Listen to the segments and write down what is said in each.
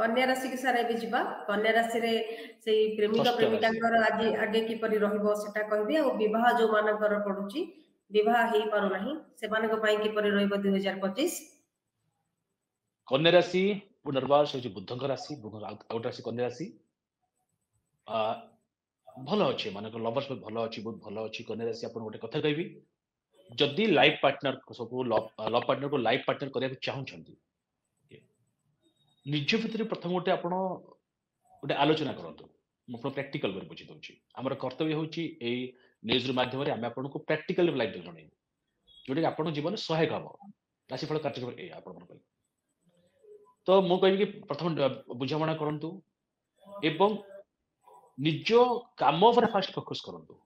कन्या राशि के सारा भी जीवा कन्या राशि रे से प्रेमिका षष्ठ प्रेमिका राशि आज आगे किपरि रहइबो सेटा कहबी आ विवाह जो मानकर पडुची विवाह हेई पारु नाही से मानक पई किपरि रहइबो 2025 कन्या राशि पुनर्वार से बुधंक राशि आउट राशि कन्या राशि आ भलो अछि मानक लवर्स भलो अछि बहुत भलो अछि कन्या राशि अपन गोटे कथा कहबी जदि लाइफ पार्टनर सब लव पार्टनर को लाइफ पार्टनर करबा चाहू छथि निज भितर प्रथम गोटे आपण गोटे आलोचना करंतु मु प्रैक्टिकल कर बुझी दउची हमर कर्तव्य होची ए न्यूज माध्यम रे हम आपन को प्रैक्टिकल लाइफ जणै जोटे आपण जीवन सहायक हबो राशिफल कार्यक्रम ए आपण मन तो मु कहबी कि प्रथम बुझामणा करंतु एवं निज काम पर फास्ट फोकस करंतु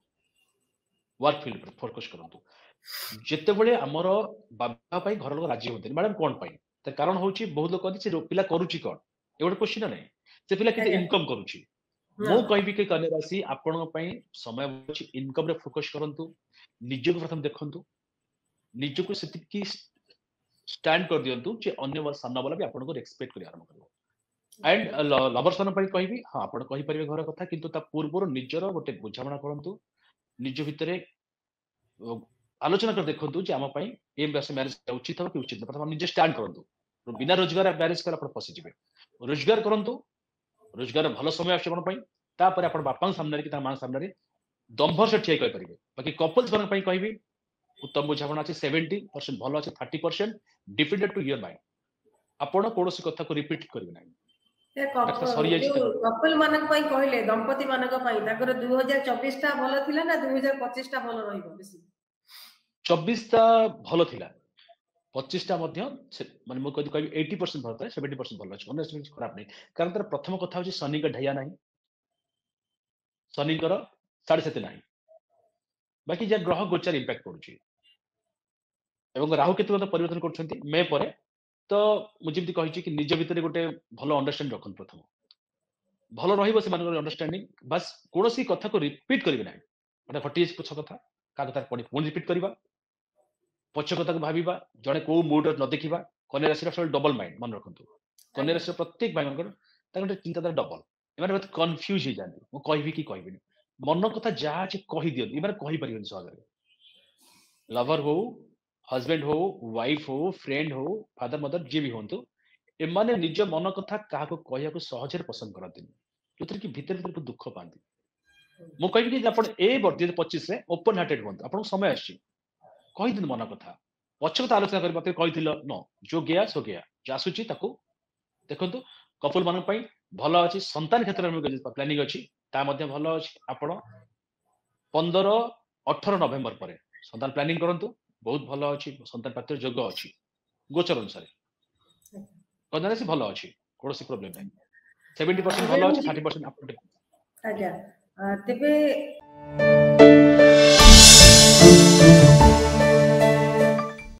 वर्क फील्ड पर फोकस करंतु जेते बेले हमर बाबा पई घर लोक राजी होते मैडम कोन पई त कारण होची बहुत लोक कहते से पिला करूची कोन ए गोटे क्वेश्चन नै से पिला केते आज्ञा इनकम करूची ना मु कहबी कि कन्या राशि आपण पई समय अछि इनकम रे फोकस करंतु निज को प्रथम देखंतु निज को सेति की स्टैंड कर दियंतु जे अन्य सामना वाला भी आपण को रेस्पेक्ट करिया आरंभ करबो एंड लवर्स मन पई कहबी हां आपण कहि परिबे घर कथा किंतु ता पूर्वर निजर गोटे बुझामणा करंतु निज भितरे आलोचना कर देखंतु जे आम पई ए मैरिज उचित हो कि उचित प्रथम हम निजे स्टैंड करंतु बिना रोजगार मैरिज कर आपण फसी जिवे रोजगार करंतु रोजगार भलो समय आछे आपण पई तापर आपण बापा सामने कि ता मां सामने दंभर से ठिया कहि परिबे बाकी कपल्स मन पई कहबी उत्तम बुझामणा अछि 70% भलो अछि 30% डिपेंडेंट टू योर माइंड आपण कोनोसी कथा को रिपीट करबे नै से कथा सरी जाय जो कपल मानक पई कहले दंपति मानक पई ताकर 2024 टा भलो थिला ना 2025 टा भलो रहिबो बेसी 24 ता भलो थिला 25 टा मध्य माने मो कहबी 80% भलो था 70% भलो अछि ऑनेस्टली खराब नै कारण तर प्रथम कथा होची शनि का ढैया नाही शनि कर साढ़े सेते नाही बाकी जे ग्रह गोचर इंपैक्ट पड़ुची एवं राहु केतु परिवर्तन करछंती मे परे तो मु जेमति कहिछि कि निज भितरे गोटे भलो अंडरस्टैंड रखन प्रथम भलो रहिबो से मानकर अंडरस्टैंडिंग बस कोनोसी कथा को रिपीट करबे नाही माने घटी पछ कथा का कथा पड़ी पुणी रिपीट करबा पछ कथा को भाबिबा जणे को मूड न देखिबा कन्या राशि सब डबल माइंड मन रखंतु कन्या आज्ञा राशि प्रत्येक भाई मनकर ताकर चिंताधारा डबल एमाने बहुत कंफ्यूज हो जाନ୍ତି मु कहबी कि कहबिनी मन कथा जा अछि कहि दियौ एमाने कहि परिबेन सहजरे लवर हो हस्बैंड हो वाइफ हो फ्रेंड हो फादर मदर जे भी होंतु एमाने निज मन कथा काहा को कहया को सहजरे पसंद करथिन जोतिर कि भीतर भीतर दुख पांती मु कहबी कि आपण ए वर्ष 2025 रे ओपन हार्टेड होंतु आपण समय आछि कहि दिन मन कथा पछ कथा आलोचना कर मते कहिथिल न जो गया सो गया जासुची ताको देखंतु कपल मान पई भलो अछि संतान क्षेत्र में प्लानिंग अछि ता मध्ये भलो अछि आपण 15 18 नवेम्बर परे संतान प्लानिंग करंतु बहुत भलो अछि संतान प्राप्ति योग्य अछि गोचर अनुसार कन्या राशि भलो अछि कोनोसी प्रॉब्लम नै 70% भलो अछि 30% आपण आज्ञा तेबे